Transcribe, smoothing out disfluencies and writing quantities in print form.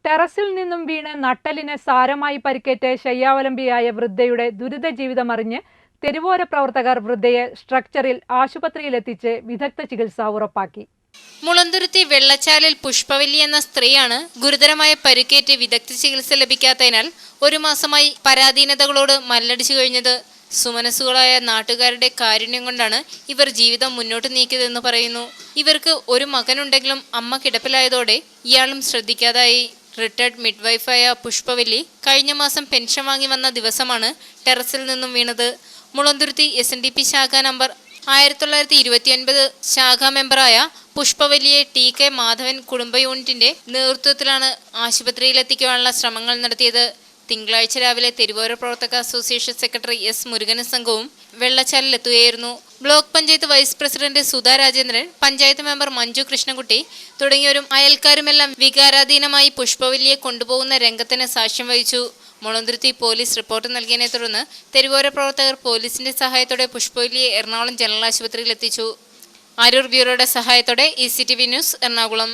ടെറസിൽ നിന്നും വീണ് നട്ടെല്ലിന് സാരമായി പരിക്കേറ്റ് ശയ്യാവലംബിയായ വൃദ്ധയുടെ ദുരിത ജീവിതമറിഞ്ഞ് തെരുവോര പ്രവർത്തകർ വൃദ്ധയെ സ്ട്രക്ചറിൽ ആശുപത്രിയിലെത്തിച്ച് വിദഗ്ധ ചികിത്സ ഉറപ്പാക്കി. മുളന്തുരുത്തി വെള്ളച്ചാലിൽ പുഷ്പവല്ലി എന്ന സ്ത്രീയാണ് ഗുരുതരമായ പരിക്കേറ്റ് വിദഗ്ധ ചികിത്സ ലഭിക്കാത്തതിനാൽ ഒരു മാസമായി പരാധീനതകളോട് മല്ലടിച്ചു കഴിഞ്ഞത്. സുമനസ്സുകളായ നാട്ടുകാരുടെ കാരുണ്യം കൊണ്ടാണ് ഇവർ ജീവിതം മുന്നോട്ട് നീക്കിയതെന്ന് പറയുന്നു. ഇവർക്ക് ഒരു മകനുണ്ടെങ്കിലും അമ്മ കിടപ്പിലായതോടെ ഇയാളും ശ്രദ്ധിക്കാതായി. റിട്ടയർഡ് മിഡ്വൈഫായ പുഷ്പവല്ലി കഴിഞ്ഞ മാസം പെൻഷൻ വാങ്ങി വന്ന ദിവസമാണ് ടെറസിൽ നിന്നും വീണത്. മുളന്തുരുത്തി SNDP ശാഖ നമ്പർ 1929 ശാഖാ മെമ്പറായ പുഷ്പവല്ലിയെ TK മാധവൻ കുടുംബ യൂണിറ്റിന്റെ നേതൃത്വത്തിലാണ് ആശുപത്രിയിലെത്തിക്കുവാനുള്ള ശ്രമങ്ങൾ നടത്തിയത്. തിങ്കളാഴ്ച രാവിലെ തെരുവോര പ്രവർത്തക അസോസിയേഷൻ സെക്രട്ടറി S മുരുകനും സംഘവും വെള്ളച്ചാലിലെത്തുകയായിരുന്നു. Block panchayat vice president Sudha Rajendran, panchayat member Manju Krishnankutty തുടങ്ങിയവരും അയൽക്കാരുമെല്ലാം വികാരാധീനമായി പുഷ്പവല്ലിയെ കൊണ്ടുപോകുന്ന രംഗത്തിന് സാക്ഷ്യം വഹിച്ചു. മുളന്തുരുത്തി പോലീസ് റിപ്പോർട്ട് നൽകിയതിനെ തുടർന്ന് തെരുവോര പ്രവർത്തകർ പോലീസിന്റെ സഹായത്തോടെ പുഷ്പവല്ലിയെ എറണാകുളം ജനറൽ ആശുപത്രിയിൽ എത്തിച്ചു. അരൂർ ബ്യൂറോയുടെ സഹായത്തോടെ ECTV ന്യൂസ് എറണാകുളം.